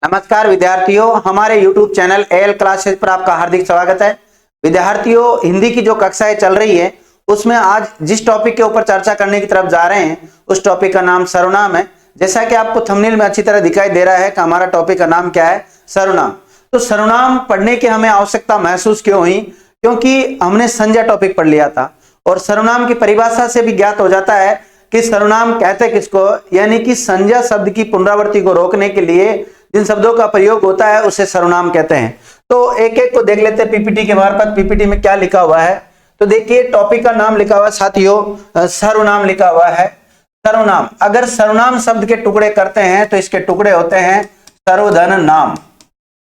नमस्कार विद्यार्थियों, हमारे YouTube चैनल एल क्लासेस पर आपका हार्दिक स्वागत है। विद्यार्थियों, हिंदी की जो कक्षाएं चल रही है उसमें आज जिस टॉपिक के ऊपर चर्चा करने की तरफ जा रहे हैं उस टॉपिक का नाम सर्वनाम है। जैसा कि आपको थंबनेल में अच्छी तरह दिखाई दे रहा है कि हमारा टॉपिक का नाम क्या है, सर्वनाम। तो सर्वनाम पढ़ने की हमें आवश्यकता महसूस क्यों हुई? क्योंकि हमने संज्ञा टॉपिक पढ़ लिया था और सर्वनाम की परिभाषा से भी ज्ञात हो जाता है कि सर्वनाम कहते किसको, यानी कि संज्ञा शब्द की पुनरावृत्ति को रोकने के लिए जिन शब्दों का प्रयोग होता है उसे सर्वनाम कहते हैं। तो एक एक को देख लेते हैं पीपीटी के मार्फत। पीपीटी में क्या लिखा हुआ है तो देखिए, टॉपिक का नाम लिखा हुआ है साथियों, सर्वनाम लिखा हुआ है। सर्वनाम, अगर सर्वनाम शब्द के टुकड़े करते हैं तो इसके टुकड़े होते हैं सर्वधन नाम,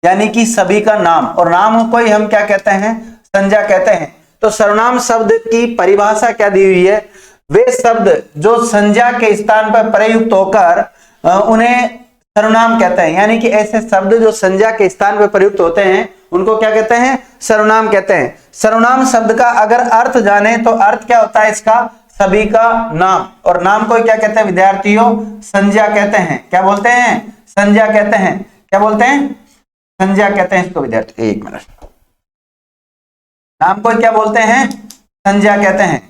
यानी कि सभी का नाम, और नाम को ही हम क्या कहते हैं, संज्ञा कहते हैं। तो सर्वनाम शब्द की परिभाषा क्या दी हुई है? वे शब्द जो संज्ञा के स्थान पर प्रयुक्त होकर उन्हें सर्वनाम कहते हैं, यानी कि ऐसे शब्द जो संज्ञा के स्थान पर प्रयुक्त होते हैं उनको क्या कहते हैं, सर्वनाम कहते हैं। सर्वनाम शब्द का अगर अर्थ जाने तो अर्थ क्या होता है इसका, सभी का नाम, और नाम को क्या कहते हैं विद्यार्थियों, संज्ञा कहते हैं। क्या बोलते हैं? संज्ञा कहते हैं। क्या बोलते हैं? संज्ञा कहते हैं इसको विद्यार्थी। एक मिनट, नाम को क्या बोलते हैं? संज्ञा कहते हैं।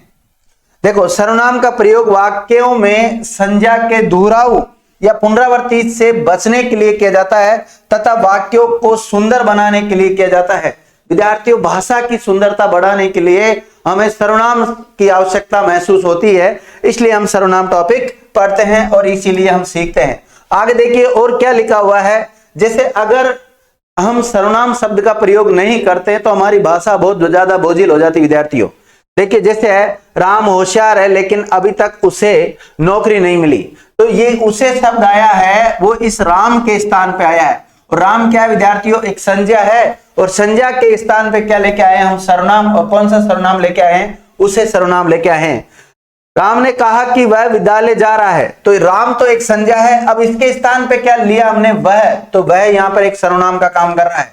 देखो, सर्वनाम का प्रयोग वाक्यों में संज्ञा के दोहराव या पुनरावृत्ति से बचने के लिए किया जाता है तथा वाक्यों को सुंदर बनाने के लिए किया जाता है। विद्यार्थियों, भाषा की सुंदरता बढ़ाने के लिए हमें सर्वनाम की आवश्यकता महसूस होती है, इसलिए हम सर्वनाम टॉपिक पढ़ते हैं और इसीलिए हम सीखते हैं। आगे देखिए और क्या लिखा हुआ है। जैसे अगर हम सर्वनाम शब्द का प्रयोग नहीं करते तो हमारी भाषा बहुत ज्यादा बोझिल हो जाती। विद्यार्थियों देखिए, जैसे है राम होशियार है लेकिन अभी तक उसे नौकरी नहीं मिली, तो ये उसे शब्द आया है वो इस राम के स्थान पे आया है। और राम क्या है विद्यार्थियों? एक संज्ञा है, और संज्ञा के स्थान पे क्या लेके आए हैं हम? सर्वनाम। और कौन सा सर्वनाम लेके आए हैं? उसे सर्वनाम लेके आए हैं। राम ने कहा कि वह विद्यालय जा रहा है, तो राम तो एक संज्ञा है, अब इसके स्थान पे क्या लिया हमने? वह। तो वह यहां पर एक सर्वनाम का काम कर रहा है।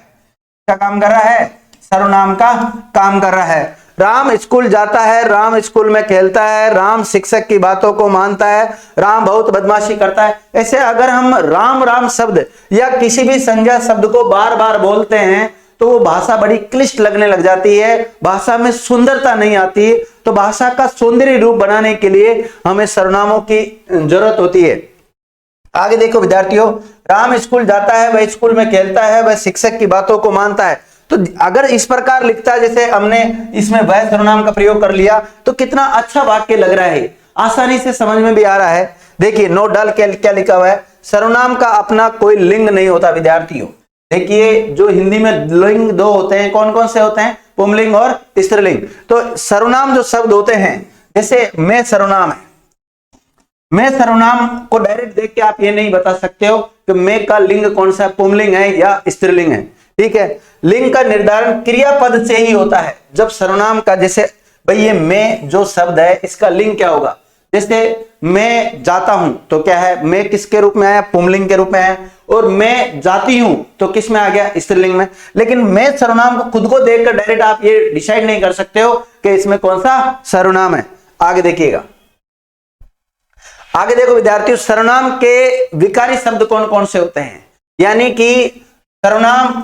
क्या काम कर रहा है? सर्वनाम का काम कर रहा है। राम स्कूल जाता है, राम स्कूल में खेलता है, राम शिक्षक की बातों को मानता है, राम बहुत बदमाशी करता है। ऐसे अगर हम राम राम शब्द या किसी भी संज्ञा शब्द को बार बार बोलते हैं तो वो भाषा बड़ी क्लिष्ट लगने लग जाती है, भाषा में सुंदरता नहीं आती। तो भाषा का सौंदर्य रूप बनाने के लिए हमें सर्वनामों की जरूरत होती है। आगे देखो विद्यार्थियों, राम स्कूल जाता है, वह स्कूल में खेलता है, वह शिक्षक की बातों को मानता है। तो अगर इस प्रकार लिखता है, जैसे हमने इसमें वह सर्वनाम का प्रयोग कर लिया, तो कितना अच्छा वाक्य लग रहा है, आसानी से समझ में भी आ रहा है। देखिए नो डल क्या लिखा हुआ है, सर्वनाम का अपना कोई लिंग नहीं होता। विद्यार्थियों देखिए, जो हिंदी में लिंग दो होते हैं, कौन कौन से होते हैं? पुंलिंग और स्त्रीलिंग। तो सर्वनाम जो शब्द होते हैं, जैसे मैं सर्वनाम है, मैं सर्वनाम को डायरेक्ट देख के आप ये नहीं बता सकते हो कि मैं का लिंग कौन सा, पुंलिंग है या स्त्रीलिंग है। ठीक है, लिंग का निर्धारण क्रियापद से ही होता है। जब सर्वनाम का, जैसे भाई ये मैं जो शब्द है इसका लिंग क्या होगा? जैसे मैं जाता हूं तो क्या है, मैं किसके रूप में आया? पुंलिंग के रूप में है। और मैं जाती हूं तो किस में आ गया? स्त्रीलिंग में। लेकिन मैं सर्वनाम को खुद को देखकर डायरेक्ट आप ये डिसाइड नहीं कर सकते हो कि इसमें कौन सा सर्वनाम है। आगे देखिएगा, आगे देखो विद्यार्थियों, सर्वनाम के विकारी शब्द कौन कौन से होते हैं? यानी कि सर्वनाम,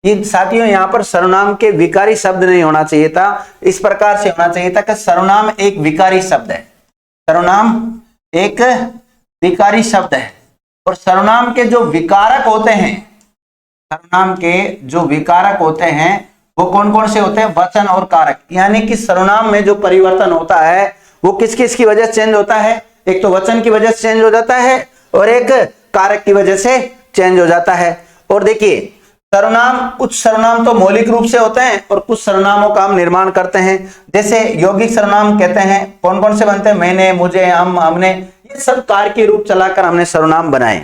ये साथियों यहां पर सर्वनाम के विकारी शब्द नहीं होना चाहिए था, इस प्रकार से होना चाहिए था कि सर्वनाम एक विकारी शब्द है। सर्वनाम एक विकारी शब्द है, और सर्वनाम के जो विकारक होते हैं, सर्वनाम के जो विकारक होते हैं वो कौन कौन से होते हैं? वचन और कारक। यानी कि सर्वनाम में जो परिवर्तन होता है वो किस किस की वजह से चेंज होता है? एक तो वचन की वजह से चेंज हो जाता है और एक कारक की वजह से चेंज हो जाता है। और देखिए, सर्वनाम, कुछ सर्वनाम तो मौलिक रूप से होते हैं और कुछ सर्वनामों का हम निर्माण करते हैं। जैसे यौगिक सर्वनाम कहते हैं, कौन कौन से बनते हैं? मैंने, मुझे, हम, हमने, ये सब कार्य के रूप चलाकर हमने सर्वनाम बनाए।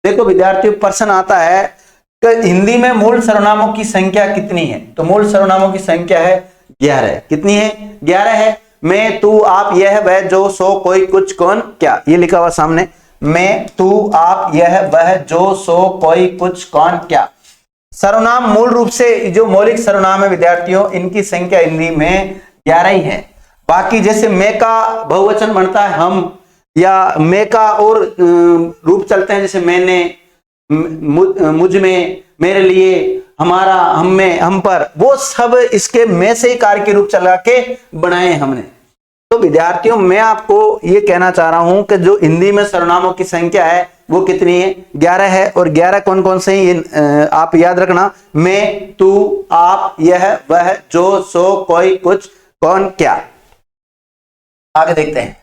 देखो विद्यार्थियों, प्रश्न आता है कि हिंदी में मूल सर्वनामों की संख्या कितनी है? तो मूल सर्वनामों की संख्या है 11। कितनी है? 11 है। मैं, तू, आप, यह, वह, जो, सो, कोई, कुछ, कौन, क्या, ये लिखा हुआ सामने। मैं, तू, आप, यह, वह, जो, सो, कोई, कुछ, कौन, क्या। सर्वनाम मूल रूप से जो मौलिक सर्वनाम है विद्यार्थियों, इनकी संख्या हिंदी में 11 ही है। बाकी जैसे मैं का बहुवचन बनता है हम, या मैं का और रूप चलते हैं, जैसे मैंने, मुझ में, मेरे लिए, हमारा, हम में, हम पर, वो सब इसके में से ही कार्य के रूप चला के बनाए हमने। तो विद्यार्थियों मैं आपको ये कहना चाह रहा हूं कि जो हिंदी में सर्वनामों की संख्या है वो कितनी है, 11 है। और 11 कौन कौन से हैं आप याद रखना, मैं, तू, आप, यह, वह, जो, सो, कोई, कुछ, कौन, क्या। आगे देखते हैं।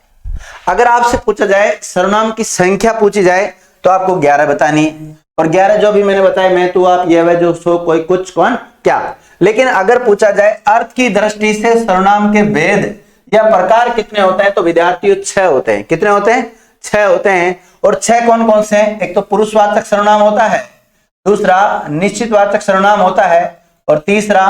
अगर आपसे पूछा जाए सर्वनाम की संख्या पूछी जाए तो आपको 11 बतानी है। और 11 जो भी मैंने बताया, मैं, तू, आप, यह, वह, जो, सो, कोई, कुछ, कौन, क्या। लेकिन अगर पूछा जाए अर्थ की दृष्टि से सर्वनाम के भेद या प्रकार कितने होते हैं तो विद्यार्थियों 6 होते हैं। कितने होते हैं? 6 होते हैं। और 6 कौन कौन से हैं? एक तो पुरुषवाचक सर्वनाम होता है, दूसरा निश्चितवाचक सर्वनाम होता है, और तीसरा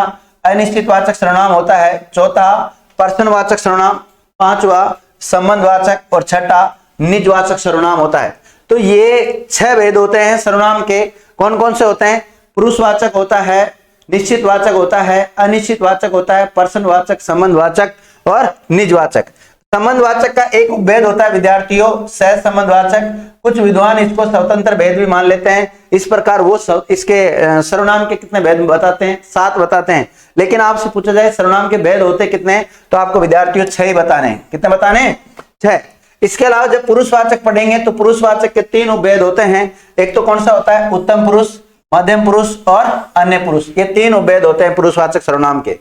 अनिश्चितवाचक सर्वनाम होता है, चौथा पर्सनवाचक सर्वनाम, पांचवा संबंधवाचक, और छठा निजवाचक सर्वनाम होता है। तो ये 6 भेद होते हैं सर्वनाम के। कौन कौन से होते हैं? पुरुषवाचक होता है, निश्चितवाचक होता है, अनिश्चितवाचक होता है, पर्सनवाचक, संबंधवाचक और निजवाचक। संबंधवाचक का एक उपभेद होता है विद्यार्थियों, सह संबंधवाचक। कुछ विद्वान इसको स्वतंत्र भेद भी मान लेते हैं। इस प्रकार वो इसके सर्वनाम के कितने भेद बताते हैं? 7 बताते हैं। लेकिन आपसे पूछा जाए सर्वनाम के भेद होते कितने, तो आपको विद्यार्थियों 6 ही बताने हैं। कितने बताने हैं? 6। इसके अलावा जब पुरुषवाचक पढ़ेंगे तो पुरुषवाचक के 3 उपभेद होते हैं। एक तो कौन सा होता है? उत्तम पुरुष, मध्यम पुरुष और अन्य पुरुष। ये 3 उपभेद होते हैं पुरुषवाचक सर्वनाम के।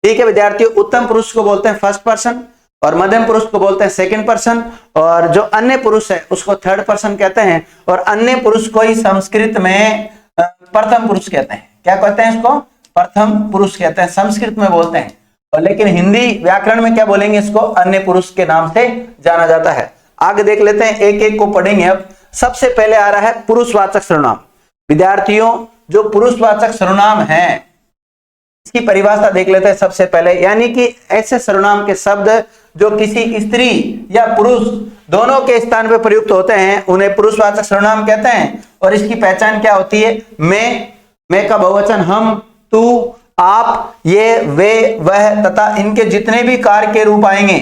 ठीक है विद्यार्थियों, उत्तम पुरुष को बोलते हैं फर्स्ट पर्सन, और मध्यम पुरुष को बोलते हैं सेकंड पर्सन, और जो अन्य पुरुष है उसको थर्ड पर्सन कहते हैं। और अन्य पुरुष को ही संस्कृत में प्रथम पुरुष कहते हैं। क्या कहते हैं इसको? प्रथम पुरुष कहते हैं, संस्कृत में बोलते हैं। और लेकिन हिंदी व्याकरण में क्या बोलेंगे? इसको अन्य पुरुष के नाम से जाना जाता है। आगे देख लेते हैं, एक एक को पढ़ेंगे। अब सबसे पहले आ रहा है पुरुषवाचक सर्वनाम। विद्यार्थियों जो पुरुषवाचक सर्वनाम है इसकी परिभाषा देख लेते हैं सबसे पहले। यानी कि ऐसे सर्वनाम के शब्द जो किसी स्त्री या पुरुष दोनों के स्थान पर प्रयुक्त होते हैं उन्हें पुरुषवाचक सर्वनाम कहते हैं। और इसकी पहचान क्या होती है? मैं का बहुवचन हम, तू, आप, ये, वे, वह तथा इनके जितने भी कार्य के रूप आएंगे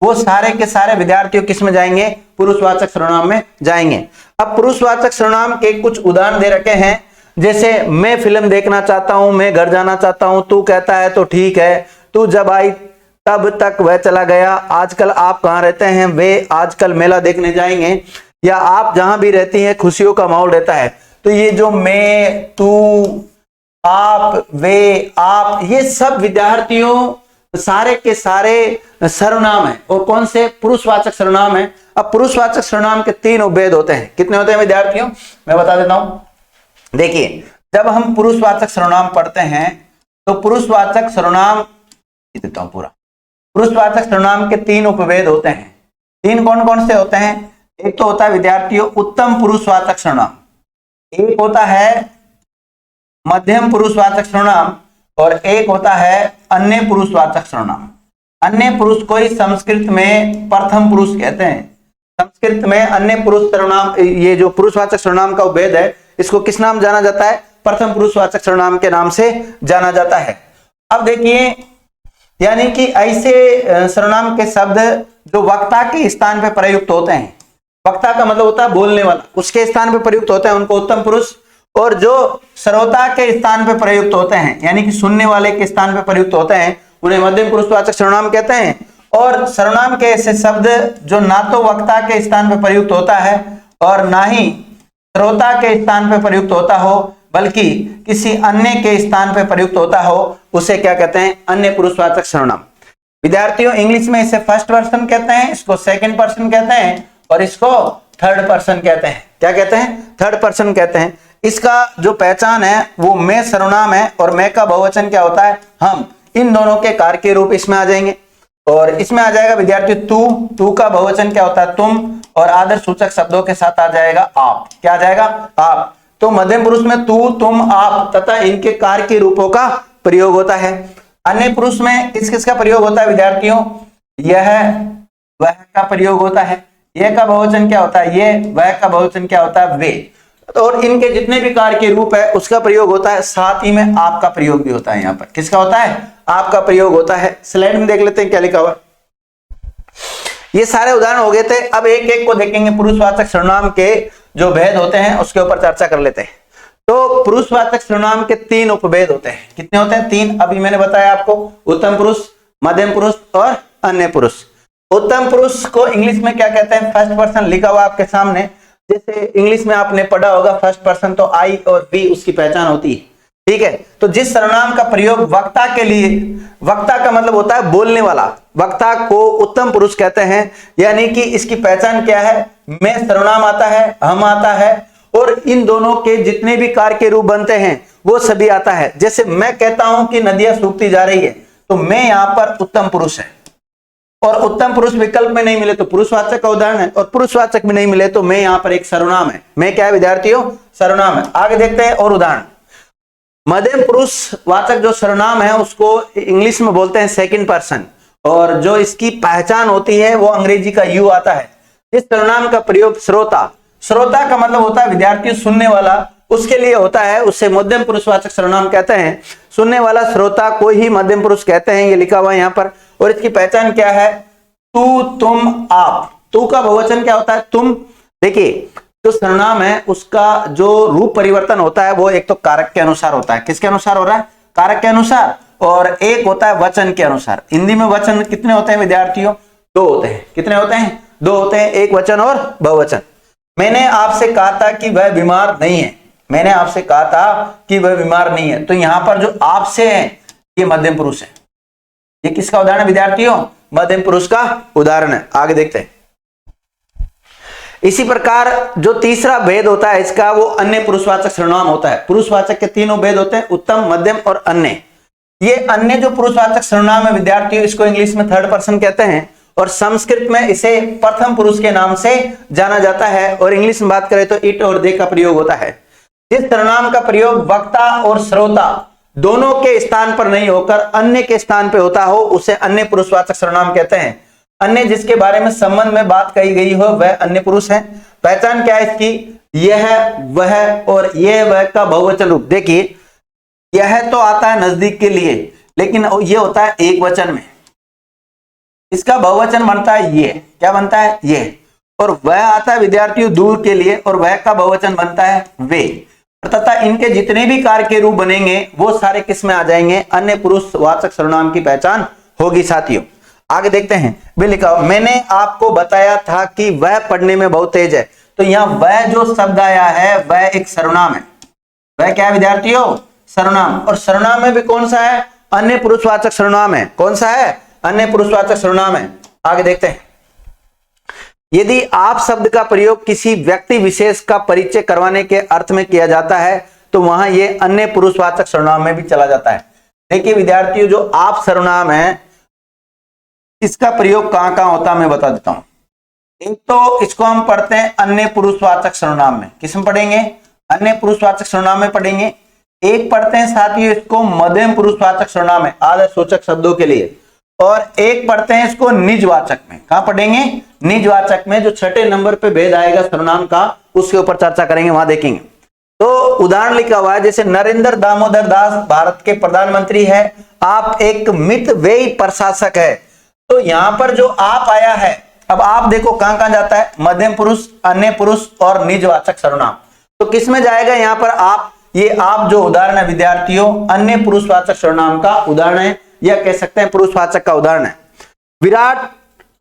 वो सारे के सारे विद्यार्थियों किस में जाएंगे? पुरुषवाचक सर्वनाम में जाएंगे। अब पुरुषवाचक सर्वनाम के कुछ उदाहरण दे रखे हैं। जैसे मैं फिल्म देखना चाहता हूं, मैं घर जाना चाहता हूं, तू कहता है तो ठीक है, तू जब आई तब तक वह चला गया, आजकल आप कहां रहते हैं, वे आजकल मेला देखने जाएंगे, या आप जहां भी रहती हैं खुशियों का माहौल रहता है। तो ये जो मैं, तू, आप, वे, आप, ये सब विद्यार्थियों सारे के सारे सर्वनाम है। और कौन से? पुरुषवाचक सर्वनाम है। अब पुरुषवाचक सर्वनाम के 3 उपभेद होते हैं। कितने होते हैं विद्यार्थियों? मैं बता देता हूं। देखिए, जब हम पुरुषवाचक सर्वनाम पढ़ते हैं तो पुरुषवाचक सर्वनाम देता हूं पूरा। पुरुषवाचक सर्वनाम के 3 उपभेद होते हैं। 3 कौन कौन से होते हैं? एक तो होता है विद्यार्थियों उत्तम पुरुषवाचक सर्वनाम, एक होता है मध्यम पुरुषवाचक सर्वनाम, और एक होता है अन्य पुरुषवाचक सर्वनाम। अन्य पुरुष को ही संस्कृत में प्रथम पुरुष कहते हैं। संस्कृत में अन्य पुरुष सर्वनाम, ये जो पुरुषवाचक सर्वनाम का उपभेद है इसको किस नाम जाना जाता है? प्रथम पुरुषवाचक सर्वनाम के नाम से जाना जाता है। अब देखिए, यानी कि ऐसे सर्वनाम के शब्द जो वक्ता के स्थान पर प्रयुक्त होते हैं, वक्ता का मतलब होता है बोलने वाला, उसके स्थान पर प्रयुक्त होते हैं उनको उत्तम पुरुष, और जो श्रोता के स्थान पर प्रयुक्त होते हैं यानी कि सुनने वाले के स्थान पर प्रयुक्त होते हैं उन्हें मध्यम पुरुषवाचक सर्वनाम कहते हैं। और सर्वनाम के ऐसे शब्द जो ना तो वक्ता के स्थान पर प्रयुक्त होता है और ना ही श्रोता के स्थान पर प्रयुक्त होता हो, बल्कि किसी अन्य के स्थान पर प्रयुक्त होता हो, उसे क्या कहते हैं? अन्य पुरुषवाचक सर्वनाम। विद्यार्थियों इंग्लिश में इसे फर्स्ट पर्सन कहते हैं, इसको सेकंड पर्सन कहते हैं, और इसको थर्ड पर्सन कहते हैं। क्या कहते हैं? थर्ड पर्सन कहते हैं। इसका जो पहचान है वो मैं सर्वनाम है, और मैं का बहुवचन क्या होता है? हम। इन दोनों के कार्य के रूप इसमें आ जाएंगे। और इसमें आ जाएगा विद्यार्थी तू का बहुवचन क्या होता है? तुम, और आदर सूचक शब्दों के साथ आ जाएगा आप। क्या आ जाएगा? आप। तो मध्यम पुरुष में तू, तुम, आप तथा इनके कार्य के रूपों का प्रयोग होता है। अन्य पुरुष में किस किस का प्रयोग होता है विद्यार्थियों? यह, वह का प्रयोग होता है। यह का बहुवचन क्या होता है? ये, वह का बहुवचन क्या होता है? वे। और इनके जितने भी कार्य के रूप है उसका प्रयोग होता है, साथ ही में आपका प्रयोग भी होता है। यहाँ पर किसका होता है? आपका प्रयोग होता है। स्लाइड में देख लेते हैं क्या लिखा हुआ। ये सारे उदाहरण हो गए थे। अब एक एक को देखेंगे पुरुषवाचक सर्वनाम के जो भेद होते हैं उसके ऊपर चर्चा कर लेते हैं। तो पुरुषवाचक सर्वनाम के 3 उपभेद होते हैं। कितने होते हैं? 3। अभी मैंने बताया आपको, उत्तम पुरुष, मध्यम पुरुष और अन्य पुरुष। उत्तम पुरुष को इंग्लिश में क्या कहते हैं? फर्स्ट पर्सन लिखा हुआ आपके सामने। जैसे इंग्लिश में आपने पढ़ा होगा फर्स्ट पर्सन, तो आई और वी उसकी पहचान होती है। ठीक है, तो जिस सर्वनाम का प्रयोग वक्ता के लिए, वक्ता का मतलब होता है बोलने वाला, वक्ता को उत्तम पुरुष कहते हैं। यानी कि इसकी पहचान क्या है? मैं सर्वनाम आता है, हम आता है, और इन दोनों के जितने भी कार्य के रूप बनते हैं वो सभी आता है। जैसे मैं कहता हूं कि नदियां सूखती जा रही है, तो मैं यहां पर उत्तम पुरुष है, और उत्तम पुरुष विकल्प में नहीं मिले तो पुरुषवाचक का उदाहरण है, और पुरुषवाचक में नहीं मिले तो मैं यहां पर एक सर्वनाम है। मैं क्या है विद्यार्थियों? सर्वनाम है। आगे देखते हैं और उदाहरण। मध्यम पुरुष वाचक जो सर्वनाम है उसको इंग्लिश में बोलते हैं सेकंड पर्सन, और जो इसकी पहचान होती है वो अंग्रेजी का यू आता है। इस सर्वनाम का प्रयोग श्रोता, श्रोता का मतलब होता है विद्यार्थी सुनने वाला, उसके लिए होता है, उससे मध्यम पुरुषवाचक सर्वनाम कहते हैं। सुनने वाला श्रोता को ही मध्यम पुरुष कहते हैं, ये लिखा हुआ है यहाँ पर। और इसकी पहचान क्या है? तू, तुम, आप। तू का बहुवचन क्या होता है? तुम। देखिए, जो सर्वनाम है उसका जो रूप परिवर्तन होता है वो एक तो कारक के अनुसार होता है। किसके अनुसार हो रहा है? कारक के अनुसार। और एक होता है वचन के अनुसार। हिंदी में वचन कितने होते हैं विद्यार्थियों? 2 होते हैं। कितने होते हैं? 2 होते हैं, एक वचन और बहुवचन। मैंने आपसे कहा था कि वह बीमार नहीं है, मैंने आपसे कहा था कि वह बीमार नहीं है, तो यहां पर जो आपसे है ये मध्यम पुरुष है। ये किसका उदाहरण है विद्यार्थियों? मध्यम पुरुष का उदाहरण है। आगे देखते हैं। इसी प्रकार जो तीसरा भेद होता है इसका, वो अन्य पुरुषवाचक सर्वनाम होता है। पुरुषवाचक के 3 भेद होते हैं, उत्तम, मध्यम और अन्य। ये अन्य जो पुरुषवाचक सर्वनाम है विद्यार्थियों, इसको इंग्लिश में थर्ड पर्सन कहते हैं, और संस्कृत में इसे प्रथम पुरुष के नाम से जाना जाता है, और इंग्लिश में बात करें तो इट और दे का प्रयोग होता है। जिस सर्वनाम का प्रयोग वक्ता और श्रोता दोनों के स्थान पर नहीं होकर अन्य के स्थान पर होता हो उसे अन्य पुरुषवाचक सर्वनाम कहते हैं। अन्य जिसके बारे में संबंध में बात कही गई हो वह अन्य पुरुष है। पहचान क्या है इसकी? यह, वह और यह वह का बहुवचन रूप। देखिए, यह तो आता है नजदीक के लिए, लेकिन यह होता है एक वचन में, इसका बहुवचन बनता है ये। क्या बनता है? ये। और वह आता है विद्यार्थियों दूर के लिए, और वह का बहुवचन बनता है वे। तथा इनके जितने भी कार्य के रूप बनेंगे वो सारे किस में आ जाएंगे? अन्य पुरुषवाचक सर्वनाम की पहचान होगी साथियों। आगे देखते हैं। भी लिखा, मैंने आपको बताया था कि वह पढ़ने में बहुत तेज है। तो यहां वह जो शब्द आया है वह एक सर्वनाम है। वह क्या है विद्यार्थियों? सर्वनाम। और सर्वनाम में भी कौन सा है? अन्य पुरुषवाचक सर्वनाम है। कौन सा है? अन्य पुरुषवाचक सर्वनाम है। आगे देखते हैं। यदि आप शब्द का प्रयोग किसी व्यक्ति विशेष का परिचय करवाने के अर्थ में किया जाता है तो वहां यह अन्य पुरुषवाचक सर्वनाम में भी चला जाता है। देखिए विद्यार्थियों, जो आप सर्वनाम है इसका प्रयोग कहां कहां होता है मैं बता देता हूं। एक तो इसको हम पढ़ते हैं अन्य पुरुषवाचक सर्वनाम में। किस में पढ़ेंगे? अन्य पुरुषवाचक सर्वनाम में पढ़ेंगे। एक पढ़ते हैं साथियों इसको मध्यम पुरुषवाचक सर्वनाम में, आदर सूचक शब्दों के लिए। और एक पढ़ते हैं इसको निजवाचक में। कहां पढ़ेंगे? निजवाचक में। जो 6ठे नंबर पे भेद आएगा सर्वनाम का उसके ऊपर चर्चा करेंगे, वहां देखेंगे। तो उदाहरण लिखा हुआ है, जैसे नरेंद्र दामोदर दास भारत के प्रधानमंत्री है, आप एक मितव्ययी प्रशासक है। तो यहां पर जो आप आया है, अब आप देखो कहां कहां जाता है? मध्यम पुरुष, अन्य पुरुष और निजवाचक सर्वनाम। तो किस में जाएगा यहां पर आप? ये आप जो उदाहरण है विद्यार्थियों अन्य पुरुषवाचक सर्वनाम का उदाहरण है, या कह सकते हैं पुरुषवाचक का उदाहरण है। विराट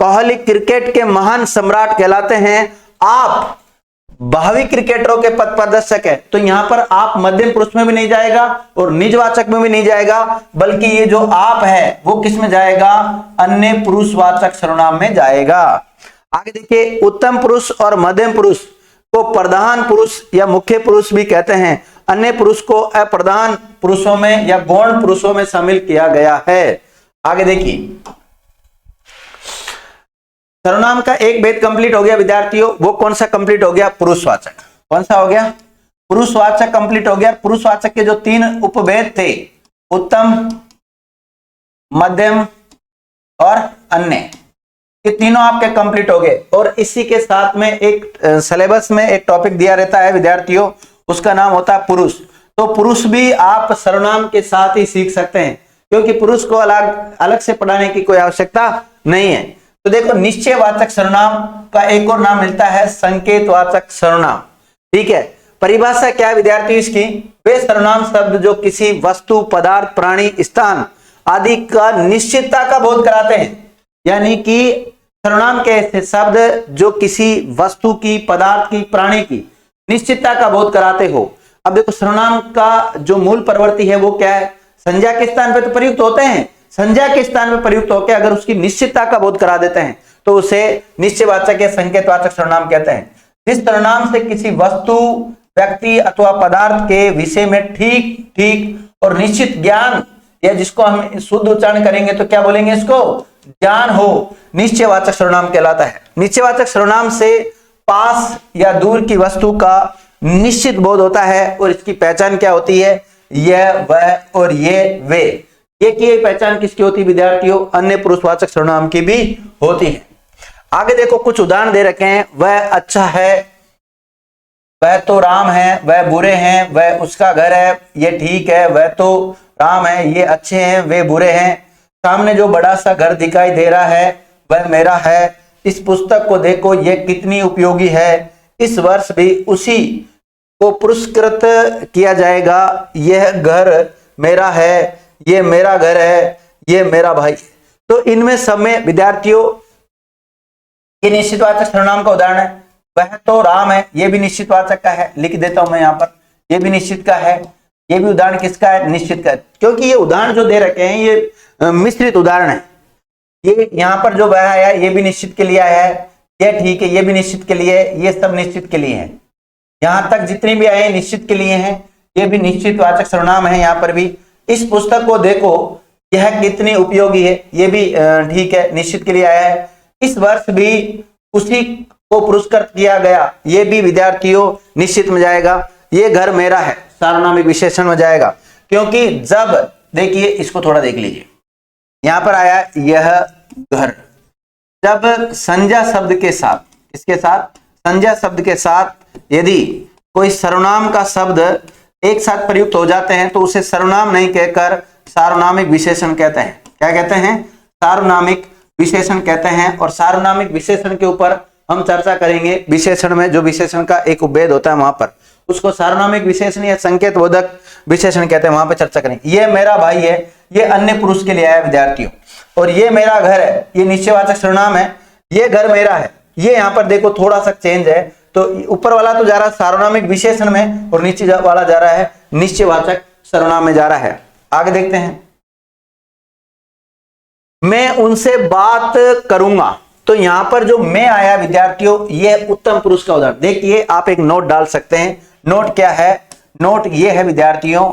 कोहली क्रिकेट के महान सम्राट कहलाते हैं, आप भावी क्रिकेटरों के पथ प्रदर्शक है। तो यहां पर आप मध्यम पुरुष में भी नहीं जाएगा और निजवाचक में भी नहीं जाएगा, बल्कि ये जो आप है वो किस में जाएगा? अन्य पुरुषवाचक सर्वनाम में जाएगा। आगे देखिए, उत्तम पुरुष और मध्यम पुरुष को प्रधान पुरुष या मुख्य पुरुष भी कहते हैं। अन्य पुरुष को अप्रधान पुरुषों में या गौण पुरुषों में शामिल किया गया है। आगे देखिए, सर्वनाम का एक भेद कंप्लीट हो गया विद्यार्थियों। वो कौन सा कंप्लीट हो गया? पुरुषवाचक। कौन सा हो गया? पुरुषवाचक कंप्लीट हो गया। पुरुषवाचक के जो 3 उपभेद थे, उत्तम, मध्यम और अन्य, ये तीनों आपके कंप्लीट हो गए। और इसी के साथ में एक सिलेबस में एक टॉपिक दिया रहता है विद्यार्थियों, उसका नाम होता है पुरुष। तो पुरुष भी आप सर्वनाम के साथ ही सीख सकते हैं, क्योंकि पुरुष को अलग से पढ़ाने की कोई आवश्यकता नहीं है। तो देखो, निश्चयवाचक सर्वनाम का एक और नाम मिलता है संकेतवाचक सर्वनाम। ठीक है। परिभाषा क्या है विद्यार्थी इसकी? वे सर्वनाम शब्द जो किसी वस्तु, पदार्थ, प्राणी, स्थान आदि का निश्चितता का बोध कराते हैं। यानी कि सर्वनाम के ऐसे शब्द जो किसी वस्तु की, पदार्थ की, प्राणी की निश्चितता का बोध कराते हो। अब देखो सर्वनाम का जो मूल प्रवृत्ति है वो क्या है? संज्ञा के स्थान पे तो प्रयुक्त होते हैं, संज्ञा के स्थान पे प्रयुक्त होकर अगर उसकी निश्चितता का बोध करा देते हैं तो उसे निश्चयवाचक या संकेतवाचक सर्वनाम कहते हैं। जिस सर्वनाम से किसी वस्तु, व्यक्ति अथवा पदार्थ के विषय में ठीक ठीक और निश्चित ज्ञान, या जिसको हम शुद्ध उच्चारण करेंगे तो क्या बोलेंगे इसको? ज्ञान हो, निश्चयवाचक सर्वनाम कहलाता है। निश्चयवाचक सर्वनाम से पास या दूर की वस्तु का निश्चित बोध होता है और इसकी पहचान क्या होती है? यह, वह और ये, वे, ये की पहचान किसकी होती है विद्यार्थियों? अन्य पुरुषवाचक सर्वनाम की भी होती है। आगे देखो कुछ उदाहरण दे रखे हैं। वह अच्छा है, वह तो राम है, वह बुरे हैं, वह उसका घर है, ये ठीक है, वह तो राम है, ये अच्छे हैं, वे बुरे हैं। सामने जो बड़ा सा घर दिखाई दे रहा है वह मेरा है। इस पुस्तक को देखो, ये कितनी उपयोगी है। इस वर्ष भी उसी को पुरस्कृत किया जाएगा। यह घर मेरा है, ये मेरा घर है, ये मेरा भाई। तो इनमें सब में विद्यार्थियों ये निश्चितवाचक सर्वनाम का उदाहरण है। वह तो राम है, ये भी निश्चितवाचक का है, लिख देता हूं मैं यहाँ पर, ये भी निश्चित का है। ये भी उदाहरण किसका है? निश्चित का। क्योंकि ये उदाहरण जो दे रखे हैं ये मिश्रित उदाहरण है। ये यहाँ पर जो वह आया ये भी निश्चित के लिए आया है, ये ठीक है, ये भी निश्चित के लिए, ये सब निश्चित के लिए है। यहाँ तक जितने भी आए निश्चित के लिए हैं, ये भी निश्चितवाचक सर्वनाम है। यहाँ पर भी इस पुस्तक को देखो, यह कितनी उपयोगी है, ये भी ठीक है, निश्चित के लिए आया है। इस वर्ष भी उसी को पुरस्कृत किया गया, ये भी विद्यार्थियों निश्चित में जाएगा। ये घर मेरा है, सार्वनामिक विशेषण में जाएगा। क्योंकि जब देखिए इसको थोड़ा देख लीजिए, यहां पर आया यह घर, जब संज्ञा शब्द के साथ, इसके साथ संज्ञा शब्द के साथ यदि कोई सर्वनाम का शब्द एक साथ प्रयुक्त हो जाते हैं तो उसे सर्वनाम नहीं कहकर सार्वनामिक विशेषण कहते हैं। क्या कहते हैं? सार्वनामिक विशेषण कहते हैं। और सार्वनामिक विशेषण के ऊपर हम चर्चा करेंगे। विशेषण में जो विशेषण का एक उपभेद होता है वहां पर उसको सार्वनामिक विशेषण या संकेत बोधक विशेषण कहते हैं, वहां पर चर्चा करेंगे। ये मेरा भाई है, ये अन्य पुरुष के लिए आया विद्यार्थियों। और ये मेरा घर है, ये निश्चयवाचक सर्वनाम है। ये घर मेरा है, ये यहाँ पर देखो थोड़ा सा चेंज है, तो ऊपर वाला तो जा रहा है सार्वनामिक विशेषण में और नीचे वाला जा रहा है निश्चयवाचक सर्वनाम में जा रहा है। आगे देखते हैं। मैं उनसे बात करूंगा, तो यहां पर जो मैं आया विद्यार्थियों ये उत्तम पुरुष का उदाहरण। देखिए आप एक नोट डाल सकते हैं। नोट क्या है? नोट ये है विद्यार्थियों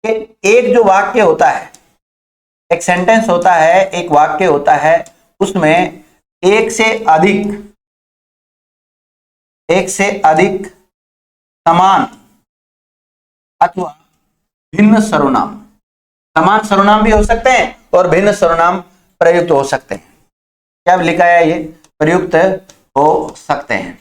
कि एक जो वाक्य होता है, एक सेंटेंस होता है, एक वाक्य होता है, उसमें एक से अधिक समान अथवा भिन्न सर्वनाम, समान सर्वनाम भी हो सकते हैं और भिन्न सर्वनाम प्रयुक्त हो सकते हैं। क्या लिखा है? ये प्रयुक्त हो सकते हैं।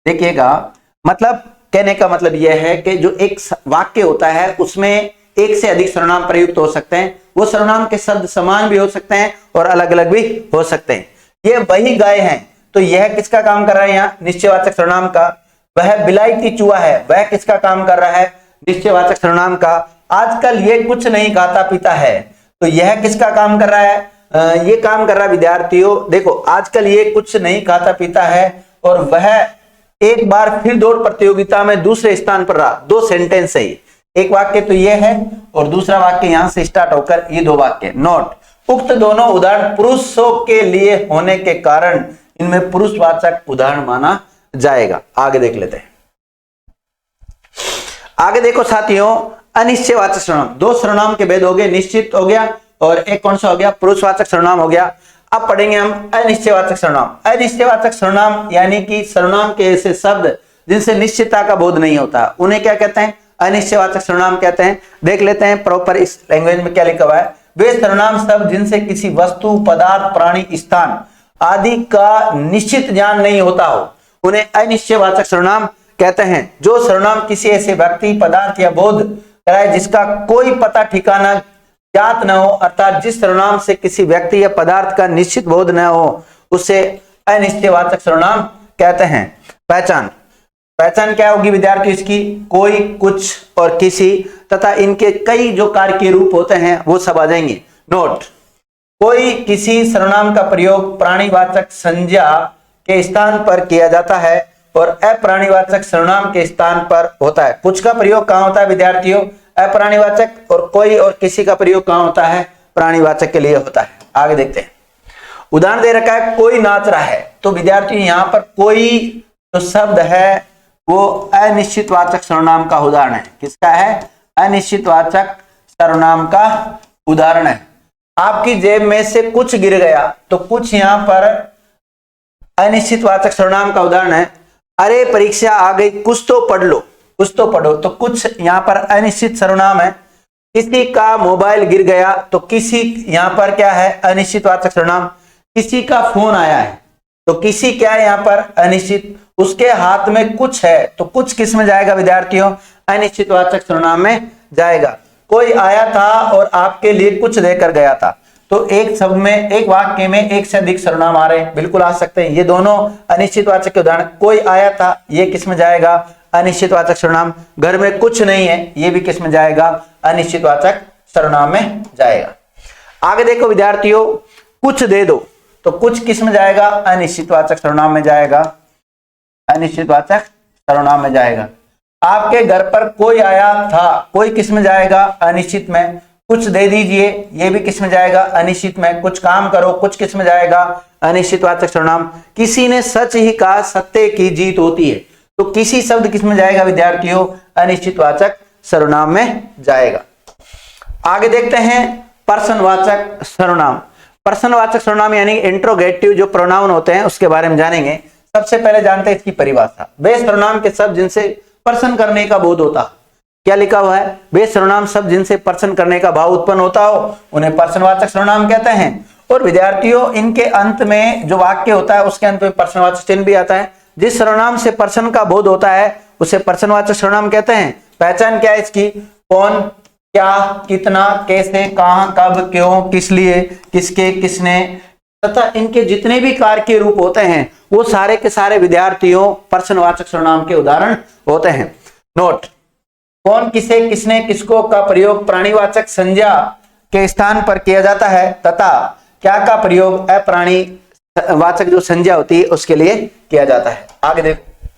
देखिएगा, मतलब कहने का मतलब यह है कि जो एक वाक्य होता है उसमें एक से अधिक सर्वनाम प्रयुक्त हो सकते हैं। वो सर्वनाम के शब्द समान भी हो सकते हैं और अलग अलग भी हो सकते हैं। ये वही गाय हैं, तो यह किसका काम कर रहा है? यहाँ निश्चयवाचक सर्वनाम का। वह बिलायती चूहा है, वह किसका काम कर रहा है? निश्चयवाचक सर्वनाम का। आजकल ये कुछ नहीं खाता पीता है, तो यह किसका काम कर रहा है? ये काम कर रहा है विद्यार्थियों, देखो आजकल ये कुछ नहीं खाता पीता है और वह एक बार फिर दौड़ प्रतियोगिता में दूसरे स्थान पर रहा। दो सेंटेंस है, एक वाक्य तो ये है और दूसरा वाक्य यहां से स्टार्ट होकर ये दो वाक्य। नोट, उक्त दोनों उदाहरण पुरुषों के लिए होने के कारण इनमें पुरुषवाचक उदाहरण माना जाएगा। आगे देख लेते हैं। आगे देखो साथियों, अनिश्चयवाचक सर्वनाम। दो सर्वनाम के भेद हो गए, निश्चित हो गया और एक कौन सा हो गया? पुरुषवाचक सर्वनाम हो गया। अब पढ़ेंगे हम अनिश्चयवाचक सर्वनाम। अनिश्चयवाचक सर्वनाम यानी कि सर्वनाम के ऐसे शब्द जिनसे निश्चितता का बोध नहीं होता, उन्हें क्या कहते हैं? अनिश्चयवाचक सर्वनाम कहते हैं। देख लेते हैं प्रॉपर इस लैंग्वेज में क्या लिखा हुआ है। वे सर्वनाम शब्द जिनसे किसी वस्तु, पदार्थ, प्राणी, स्थान आदि का निश्चित ज्ञान नहीं होता हो, उन्हें अनिश्चयवाचक सर्वनाम कहते हैं। जो सर्वनाम किसी ऐसे व्यक्ति, पदार्थ या बोध कराए जिसका कोई पता ठिकाना ज्ञात न हो, अर्थात जिस सर्वनाम से किसी व्यक्ति या पदार्थ का निश्चित बोध न हो, उसे अनिश्चयवाचक सर्वनाम कहते हैं। पहचान, पहचान क्या होगी विद्यार्थी इसकी? कोई, कुछ और किसी तथा इनके कई जो कार्य के रूप होते हैं वो सब आ जाएंगे। नोट, कोई किसी सर्वनाम का प्रयोग प्राणीवाचक संज्ञा के स्थान पर किया जाता है और अप्राणीवाचक सर्वनाम के स्थान पर होता है। कुछ का प्रयोग कहां होता है विद्यार्थियों? अप्राणीवाचक, और कोई और किसी का प्रयोग कहां होता है? प्राणीवाचक के लिए होता है। आगे देखते हैं, उदाहरण दे रखा है कोई नाच रहा है। तो विद्यार्थी यहां पर कोई जो शब्द है वो अनिश्चितवाचक सर्वनाम का उदाहरण है। किसका है? अनिश्चितवाचक सर्वनाम का उदाहरण है। आपकी जेब में से कुछ गिर गया, तो कुछ यहां पर अनिश्चितवाचक सर्वनाम का उदाहरण है। अरे परीक्षा आ गई, कुछ तो पढ़ लो, कुछ तो पढ़ो, तो कुछ यहां पर अनिश्चित सर्वनाम है। किसी का मोबाइल गिर गया, तो किसी यहां पर क्या है? अनिश्चितवाचक सर्वनाम। किसी का फोन आया है, तो किसी क्या है यहां पर? अनिश्चित। उसके हाथ में कुछ है, तो कुछ किस में जाएगा विद्यार्थियों? अनिश्चितवाचक सर्वनाम में जाएगा। कोई आया था और आपके लिए कुछ देकर गया था, तो एक शब्द में, एक वाक्य में एक से अधिक सर्वनाम आ रहे हैं, बिल्कुल आ सकते हैं। ये दोनों अनिश्चितवाचक के उदाहरण। कोई आया था, ये किस में जाएगा? अनिश्चितवाचक सर्वनाम। घर में कुछ नहीं है, ये भी किस में जाएगा? अनिश्चितवाचक सर्वनाम में जाएगा। आगे देखो विद्यार्थियों, कुछ दे दो, तो कुछ किस में जाएगा? अनिश्चितवाचक सर्वनाम में जाएगा। अनिश्चितवाचक सर्वनाम में जाएगा। आपके घर पर कोई आया था, कोई किस में जाएगा? अनिश्चित में। कुछ दे दीजिए, ये भी किस में जाएगा? अनिश्चित में। कुछ काम करो, कुछ किस में जाएगा? अनिश्चितवाचक सर्वनाम। किसी ने सच ही कहा, सत्य की जीत होती है, तो किसी शब्द किस में जाएगा विद्यार्थियों? अनिश्चितवाचक सर्वनाम में जाएगा। आगे देखते हैं प्रश्नवाचक सर्वनाम। प्रश्नवाचक सर्वनाम यानी इंट्रोगेटिव जो प्रोनाउन होते हैं उसके बारे में जानेंगे। सबसे पहले जानते हैं इसकी परिभाषा। वे सर्वनाम के शब्द जिनसे प्रश्न करने का बोध होता। क्या लिखा हुआ है? वे सर्वनाम शब्द जिनसे प्रश्न करने का भाव उत्पन्न होता हो उन्हें प्रश्नवाचक सर्वनाम कहते हैं। और विद्यार्थियों, इनके अंत में जो वाक्य होता है उसके अंत में प्रश्नवाचक चिन्ह भी आता है। जिस सर्वनाम से प्रश्न का बोध होता है उसे प्रश्नवाचक सर्वनाम कहते हैं। पहचान क्या है इसकी? कौन, क्या, कितना, कैसे, कहां, कब, क्यों, किस लिए, किसके, किसने तथा इनके जितने भी कार्य के रूप होते हैं वो सारे के सारे विद्यार्थियों प्रश्नवाचक सर्वनाम के उदाहरण होते हैं। नोट, कौन, किसे, किसने, किसको का प्रयोग प्राणीवाचक संज्ञा के स्थान पर किया जाता है तथा क्या का प्रयोग अप्राणीवाचक जो संज्ञा होती है उसके लिए किया जाता है। आगे देखो,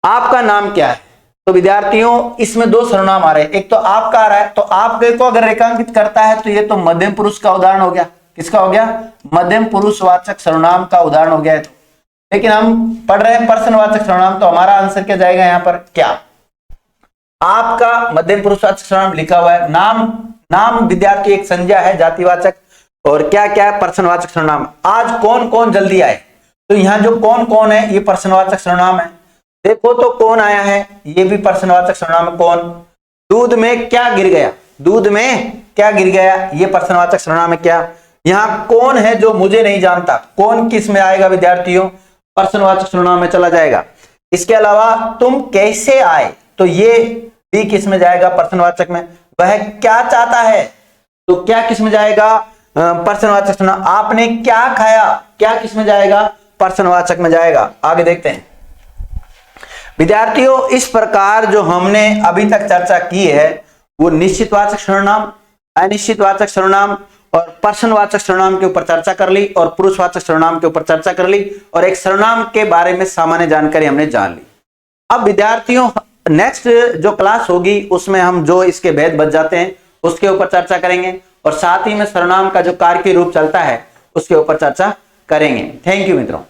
आपका नाम क्या है? तो विद्यार्थियों इसमें दो सर्वनाम आ रहे हैं। एक तो आपका आ रहा है, तो आपके को अगर रेखांकित करता है तो ये तो मध्यम पुरुष का उदाहरण हो गया। किसका हो गया? मध्यम पुरुषवाचक सर्वनाम का उदाहरण हो गया। तो लेकिन हम पढ़ रहे हैं प्रश्नवाचक सर्वनाम, तो हमारा आंसर क्या जाएगा यहाँ पर? क्या? आपका मध्यम पुरुषवाचक सर्वनाम लिखा हुआ है। नाम, नाम विद्यार्थी एक संज्ञा है जातिवाचक, और क्या क्या है? प्रश्नवाचक सर्वनाम। आज कौन कौन जल्दी आए, तो यहाँ जो कौन कौन है ये प्रश्नवाचक सर्वनाम है। देखो तो कौन आया है, ये भी प्रश्नवाचक सर्वनाम है। कौन? दूध में क्या गिर गया, दूध में क्या गिर गया, ये प्रश्नवाचक सर्वनाम है। क्या? यहाँ कौन है जो मुझे नहीं जानता, कौन किस में आएगा विद्यार्थियों? प्रश्नवाचक सर्वनाम में चला जाएगा। इसके अलावा तुम कैसे आए, तो ये भी किस में जाएगा? प्रश्नवाचक में। वह क्या चाहता है, तो क्या किस में जाएगा? प्रश्नवाचक सर्वनाम। आपने क्या खाया, क्या किस में जाएगा? प्रश्नवाचक में जाएगा। आगे देखते हैं विद्यार्थियों, इस प्रकार जो हमने अभी तक चर्चा की है वो निश्चितवाचक सर्वनाम, अनिश्चितवाचक सर्वनाम और प्रश्नवाचक सर्वनाम के ऊपर चर्चा कर ली, और पुरुषवाचक सर्वनाम के ऊपर चर्चा कर ली, और एक सर्वनाम के बारे में सामान्य जानकारी हमने जान ली। अब विद्यार्थियों, नेक्स्ट जो क्लास होगी उसमें हम जो इसके भेद बच जाते हैं उसके ऊपर चर्चा करेंगे, और साथ ही में सर्वनाम का जो कार्य रूप चलता है उसके ऊपर चर्चा करेंगे। थैंक यू मित्रों।